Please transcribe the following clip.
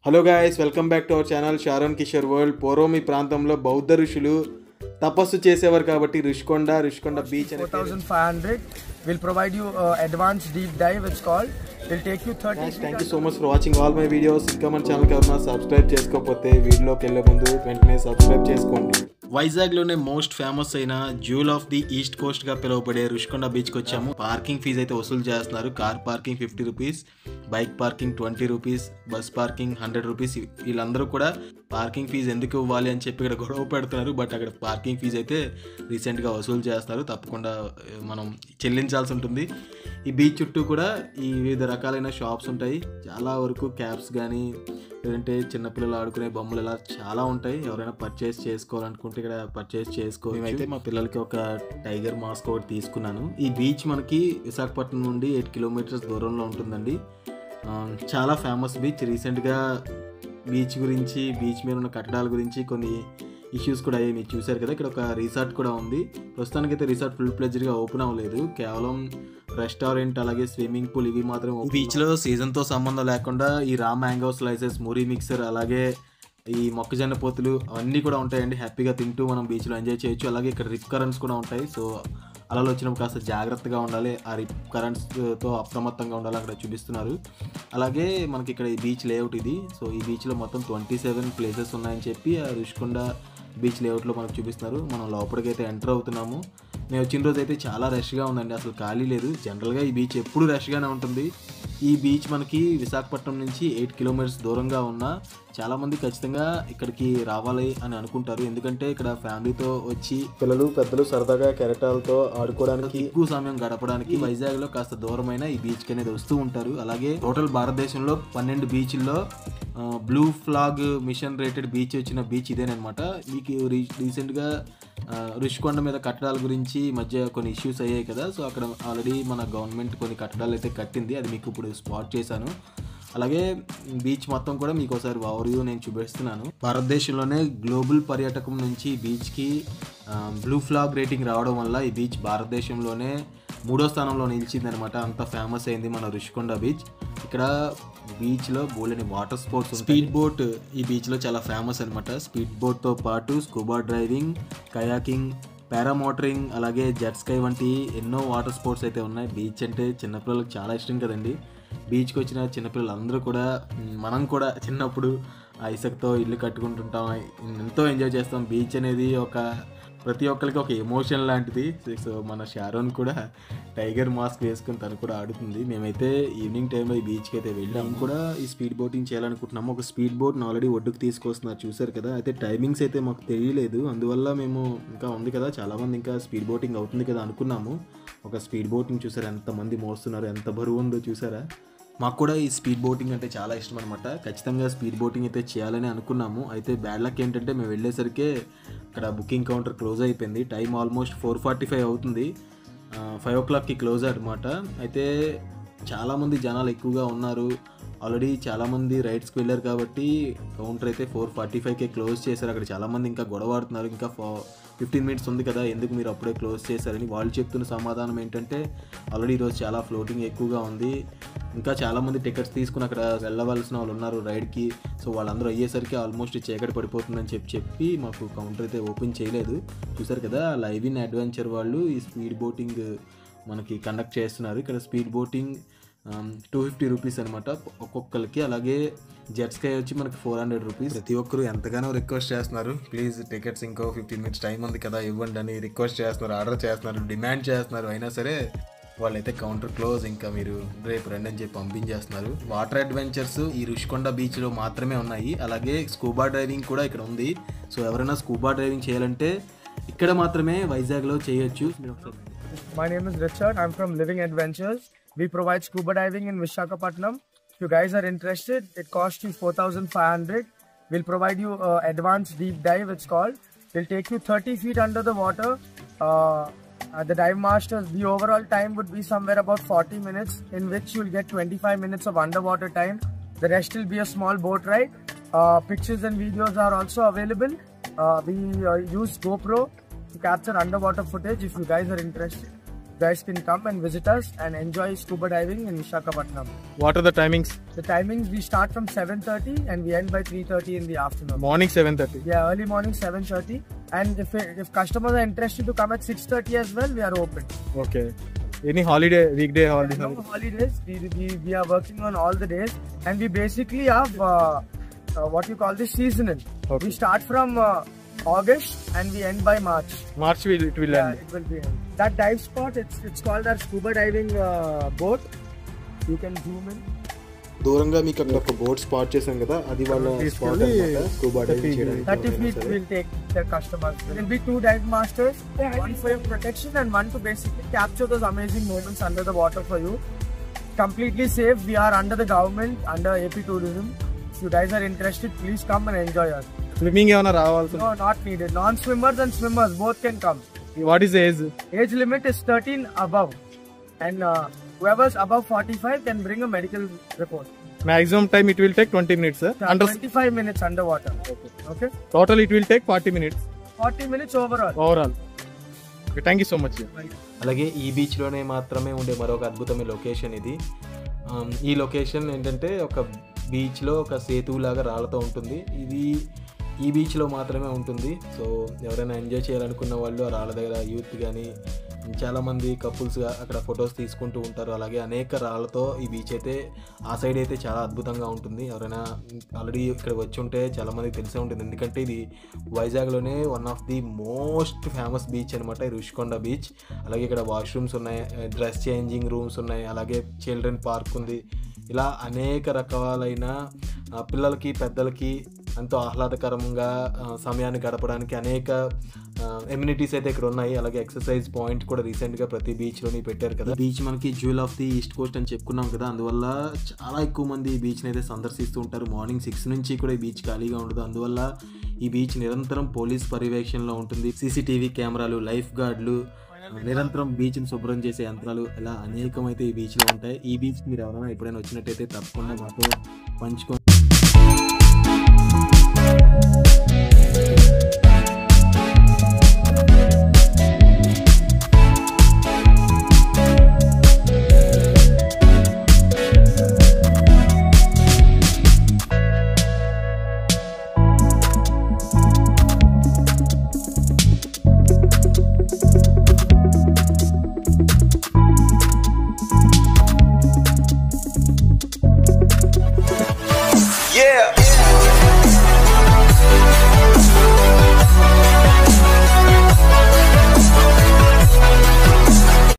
Hello guys, welcome back to our channel Sharon Kishore world. పూర్వం ఈ ప్రాంతంలో బౌద్ధ ఋషులు తపస్సు చేసేవారు కాబట్టి Rushikonda beach 4500 will provide you advanced deep dive. It's called. Will take you 30. Thank you so much for watching all my videos. ఇంకా మన ఛానల్కి ఎవరైనా సబ్స్క్రైబ్ చేసుకోకపోతే వీడియోలోకి వెళ్ళే ముందు వెంటనే సబ్స్క్రైబ్ చేసుకోండి. వైజాగ్లోనే మోస్ట్ ఫేమస్ అయిన జ్యూల్ ఆఫ్ ది ఈస్ట్ కోస్ట్ గా పిలువబడే రుషికొండ బీచ్కి వచ్చాము. పార్కింగ్ ఫీజు అయితే వసూలు చేస్తున్నారు. Car parking 50 rupees, bike parking 20 rupees, bus parking 100 rupees. వీళ్ళందరూ కూడా పార్కింగ్ ఫీజు ఎందుకు ఇవ్వాలి అని చెప్పి ఇక్కడ గొడవ పెడుతున్నారు. బట్ అక్కడ పార్కింగ్ ఫీజు అయితే రీసెంట్గా వసూలు చేస్తారు. తప్పకుండా మనం చెల్లించాల్సి ఉంటుంది. ఈ బీచ్ చుట్టూ కూడా ఈ వివిధ రకాలైన షాప్స్ ఉంటాయి. చాలా వరకు క్యాప్స్ కానీ లేదంటే చిన్నపిల్లలు ఆడుకునే బొమ్మలు ఇలా చాలా ఉంటాయి. ఎవరైనా పర్చేస్ చేసుకోవాలనుకుంటే ఇక్కడ పర్చేస్ చేసుకో. మేమైతే మా పిల్లలకి ఒక టైగర్ మాస్క్ ఒకటి తీసుకున్నాను. ఈ బీచ్ మనకి విశాఖపట్నం నుండి 8 కిలోమీటర్స్ దూరంలో ఉంటుందండి. చాలా ఫేమస్ బీచ్. రీసెంట్గా బీచ్ గురించి, బీచ్ మీద ఉన్న కట్టడాల గురించి కొన్ని ఇష్యూస్ కూడా అయ్యాయి. మీరు చూశారు కదా, ఇక్కడ ఒక రిసార్ట్ కూడా ఉంది. ప్రస్తుతానికైతే రిసార్ట్ ఫుల్ ప్లెజర్గా ఓపెన్ అవ్వలేదు. కేవలం రెస్టారెంట్ అలాగే స్విమ్మింగ్ పూల్ ఇవి మాత్రం. బీచ్లో సీజన్తో సంబంధం లేకుండా ఈ రా మ్యాంగో స్లైసెస్, మురి మిక్సర్, అలాగే ఈ మొక్కజొన్న పోతులు అవన్నీ కూడా ఉంటాయండి. హ్యాపీగా తింటూ మనం బీచ్లో ఎంజాయ్ చేయొచ్చు. అలాగే ఇక్కడ రిప్ కరెంట్స్ కూడా ఉంటాయి. సో అలలు వచ్చినప్పుడు కాస్త జాగ్రత్తగా ఉండాలి. ఆ రిప్ కరెంట్స్తో అప్రమత్తంగా ఉండాలి. అక్కడ చూపిస్తున్నారు. అలాగే మనకి ఇక్కడ ఈ బీచ్ లేఅవుట్ ఇది. సో ఈ బీచ్లో మొత్తం 27 ప్లేసెస్ ఉన్నాయని చెప్పి ఆ రుషికొండ బీచ్ లేఅవుట్లో మనకు చూపిస్తున్నారు. మనం లోపలికైతే ఎంటర్ అవుతున్నాము. నేను వచ్చిన రోజు అయితే చాలా రష్గా ఉందండి, అసలు ఖాళీ లేదు. జనరల్గా ఈ బీచ్ ఎప్పుడు రష్గానే ఉంటుంది. ఈ బీచ్ మనకి విశాఖపట్నం నుంచి 8 కిలోమీటర్స్ దూరంగా ఉన్న చాలామంది ఖచ్చితంగా ఇక్కడికి రావాలి అని అనుకుంటారు. ఎందుకంటే ఇక్కడ ఫ్యామిలీతో వచ్చి పిల్లలు పెద్దలు సరదాగా కెరటాలతో ఆడుకోవడానికి, ఎక్కువ సమయం గడపడానికి వైజాగ్లో కాస్త దూరమైన ఈ బీచ్కి అనేది వస్తూ ఉంటారు. అలాగే టోటల్ భారతదేశంలో 12 బీచ్ల్లో blue flag mission rated beach వచ్చిన బీచ్ ఇదేనమాట. మీకు రీసెంట్గా రుషికొండ మీద కట్టడాల గురించి మధ్య కొన్ని ఇష్యూస్ అయ్యాయి కదా. సో అక్కడ ఆల్రెడీ మన గవర్నమెంట్ కొన్ని కట్టడాలు అయితే కట్టింది. అది మీకు ఇప్పుడు స్పాట్ చేశాను. అలాగే బీచ్ మొత్తం కూడా మీకు ఒకసారి ఓవర్వ్యూ నేను చూపిస్తున్నాను. భారతదేశంలోనే గ్లోబల్ పర్యాటకం నుంచి బీచ్కి బ్లూ ఫ్లాగ్ రేటింగ్ రావడం వల్ల ఈ బీచ్ భారతదేశంలోనే 3వ స్థానంలో నిలిచిందనమాట. అంత ఫేమస్ అయింది మన రుషికొండ బీచ్. ఇక్కడ బీచ్లో బోల్డని వాటర్ స్పోర్ట్స్, స్పీడ్ బోట్ ఈ బీచ్లో చాలా ఫేమస్ అనమాట. స్పీడ్ బోట్తో పాటు స్కూబా డ్రైవింగ్, కయాకింగ్, పారామోటరింగ్, అలాగే జెట్ స్కై వంటి ఎన్నో వాటర్ స్పోర్ట్స్ అయితే ఉన్నాయి. బీచ్ అంటే చిన్నపిల్లలకు చాలా ఇష్టం కదండి. బీచ్కి వచ్చిన చిన్నపిల్లలు అందరూ కూడా, మనం కూడా చిన్నప్పుడు ఆ ఇసుకతో ఇల్లు కట్టుకుంటుంటాం, ఎంతో ఎంజాయ్ చేస్తాం. బీచ్ అనేది ప్రతి ఒక్కరికి ఒక ఎమోషన్ లాంటిది. సో మన షారోన్ కూడా టైగర్ మాస్క్ వేసుకుని తను కూడా ఆడుతుంది. మేమైతే ఈవినింగ్ టైంలో ఈ బీచ్కి అయితే వెళ్ళాము. కూడా ఈ స్పీడ్ బోటింగ్ చేయాలనుకుంటున్నాము. ఒక స్పీడ్ బోట్ని ఆల్రెడీ ఒడ్డుకు తీసుకొస్తున్నారు, చూసారు కదా. అయితే టైమింగ్స్ అయితే మాకు తెలియలేదు. అందువల్ల మేము ఇంకా ఉంది కదా, చాలామంది ఇంకా స్పీడ్ బోటింగ్ అవుతుంది కదా అనుకున్నాము. ఒక స్పీడ్ బోటింగ్ చూసారా, ఎంతమంది మోస్తున్నారు, ఎంత బరువు ఉందో చూసారా. మాకు కూడా ఈ స్పీడ్ బోటింగ్ అంటే చాలా ఇష్టం అనమాట. ఖచ్చితంగా స్పీడ్ బోటింగ్ అయితే చేయాలని అనుకున్నాము. అయితే బ్యాడ్ లక్ ఏంటంటే మేము వెళ్ళేసరికి అక్కడ బుకింగ్ కౌంటర్ క్లోజ్ అయిపోయింది. టైం ఆల్మోస్ట్ 4:45 అవుతుంది. 5 o'clockకి క్లోజ్ అనమాట. అయితే చాలామంది జనాలు ఎక్కువగా ఉన్నారు. ఆల్రెడీ చాలామంది రైడ్స్కి వెళ్ళారు కాబట్టి కౌంటర్ అయితే 4:45కే క్లోజ్ చేశారు. అక్కడ చాలామంది ఇంకా గొడవ ఆడుతున్నారు. ఇంకా 15 minutes ఉంది కదా, ఎందుకు మీరు అప్పుడే క్లోజ్ చేశారని. వాళ్ళు చెప్తున్న సమాధానం ఏంటంటే ఆల్రెడీ ఈరోజు చాలా ఫ్లోటింగ్ ఎక్కువగా ఉంది, ఇంకా చాలామంది టికెట్స్ తీసుకుని అక్కడ వెళ్ళవలసిన వాళ్ళు ఉన్నారు రైడ్కి. సో వాళ్ళందరూ అయ్యేసరికి ఆల్మోస్ట్ చీకటి పడిపోతుందని చెప్పి మాకు కౌంటర్ అయితే ఓపెన్ చేయలేదు. చూసారు కదా, లైవ్ ఇన్ అడ్వెంచర్ వాళ్ళు ఈ స్పీడ్ బోటింగ్ మనకి కండక్ట్ చేస్తున్నారు. ఇక్కడ స్పీడ్ బోటింగ్ 250 రూపీస్ అనమాట ఒక్కొక్కరికి. అలాగే జెట్ స్కై వచ్చి మనకి 400 రూపీస్. ప్రతి ఒక్కరు ఎంతగానో రిక్వెస్ట్ చేస్తున్నారు, ప్లీజ్ టికెట్స్ ఇంకో 15 minutes టైం ఉంది కదా ఇవ్వండి అని రిక్వెస్ట్ చేస్తున్నారు, ఆర్డర్ చేస్తున్నారు, డిమాండ్ చేస్తున్నారు. అయినా సరే వాళ్ళైతే కౌంటర్ క్లోజ్, ఇంకా మీరు రేపు రండి అని చెప్పి పంపించేస్తున్నారు. వాటర్ అడ్వెంచర్స్ ఈ రుషికొండ బీచ్లో మాత్రమే ఉన్నాయి. అలాగే స్కూబా డ్రైవింగ్ కూడా ఇక్కడ ఉంది. సో ఎవరైనా స్కూబా డ్రైవింగ్ చేయాలంటే ఇక్కడ మాత్రమే వైజాగ్లో చేయొచ్చు. My name is Richard. I'm from Living Adventures. We provide scuba diving in Visakhapatnam. If you guys are interested, it costs you 4,500. We'll provide you advanced deep dive, it's called. We'll take you 30 feet under the water. The dive masters, the overall time would be somewhere about 40 minutes, in which you'll get 25 minutes of underwater time. The rest will be a small boat ride. Pictures and videos are also available. We use GoPro to capture underwater footage if you guys are interested. guys can come and visit us and enjoy scuba diving in Visakhapatnam. What are the timings? The timings, we start from 7:30 and we end by 3:30 in the afternoon. Morning 7:30. Yeah, early morning 7:30. And if customers are interested to come at 6:30 as well, we are open. Okay. Any holiday, weekday holiday? No holidays. We are working on all the days, and we basically have what you call this seasonal. Okay. We start from August and we end by March. March it will Yeah, end. it will be end. That dive spot, it's called our scuba diving boat. You can zoom in. దూరంగా మీకు అక్కడ ఒక boat spot చేసాం కదా, అది వాళ్ళ spot అన్నమాట scuba diving చేయడానికి. 30 feet will take their customers. There will be 2 dive masters, one for your protection and one to basically capture those amazing moments under the water for you. Completely safe. We are under the government, under AP Tourism. If you guys are interested, please come and enjoy us. Swimming ఏమైనా రావాల్సి? No, not needed. Non-swimmers and swimmers both can come. What is age? Age limit is 13 above, and whoever's above 45 can bring a medical report. Maximum time it will take 20 minutes, sir. 25 minutes underwater. Okay. Total it will take 40 minutes. 40 minutes overall. Okay, thank you so much. అలాగే ఈ బీచ్లోనే మాత్రమే ఉండే మరొక అద్భుతమైన location ఇది. ఈ location ఏంటంటే ఒక బీచ్లో ఒక సేతువులాగా రాళ్ళతో ఉంటుంది. ఇది ఈ బీచ్లో మాత్రమే ఉంటుంది. సో ఎవరైనా ఎంజాయ్ చేయాలనుకున్న వాళ్ళు ఆ రాళ్ళ దగ్గర యూత్ కానీ చాలామంది కపుల్స్గా అక్కడ ఫొటోస్ తీసుకుంటూ ఉంటారు. అలాగే అనేక రాళ్ళతో ఈ బీచ్ అయితే ఆ సైడ్ అయితే చాలా అద్భుతంగా ఉంటుంది. ఎవరైనా ఆల్రెడీ ఇక్కడ వచ్చి ఉంటే చాలామందికి తెలిసే ఉంటుంది, ఎందుకంటే ఇది వైజాగ్లోనే one of the most famous beach అనమాట, ఈ రుషికొండ బీచ్. అలాగే ఇక్కడ వాష్రూమ్స్ ఉన్నాయి, డ్రెస్ చేంజింగ్ రూమ్స్ ఉన్నాయి, అలాగే చిల్డ్రన్ పార్క్ ఉంది. ఇలా అనేక రకాలైన పిల్లలకి పెద్దలకి ఎంతో ఆహ్లాదకరంగా సమయాన్ని గడపడానికి అనేక ఎమ్యూనిటీస్ అయితే ఇక్కడ ఉన్నాయి. అలాగే ఎక్సర్సైజ్ పాయింట్ కూడా రీసెంట్గా ప్రతి బీచ్లోని పెట్టారు కదా. బీచ్ మనకి జ్యూల్ ఆఫ్ ది ఈస్ట్ కోస్ట్ అని చెప్పుకున్నాం కదా, అందువల్ల చాలా ఎక్కువ మంది ఈ బీచ్ని అయితే సందర్శిస్తూ ఉంటారు. మార్నింగ్ 6 నుంచి కూడా ఈ బీచ్ ఖాళీగా ఉండదు. అందువల్ల ఈ బీచ్ నిరంతరం పోలీస్ పర్యవేక్షణలో ఉంటుంది. CCTV కెమెరాలు, లైఫ్ గార్డులు, నిరంతరం బీచ్ని శుభ్రం చేసే యంత్రాలు, ఇలా అనేకమైతే ఈ బీచ్లో ఉంటాయి. ఈ బీచ్ మీరు ఎవరైనా ఎప్పుడైనా వచ్చినట్టయితే తప్పకుండా మాతో పంచుకోండి.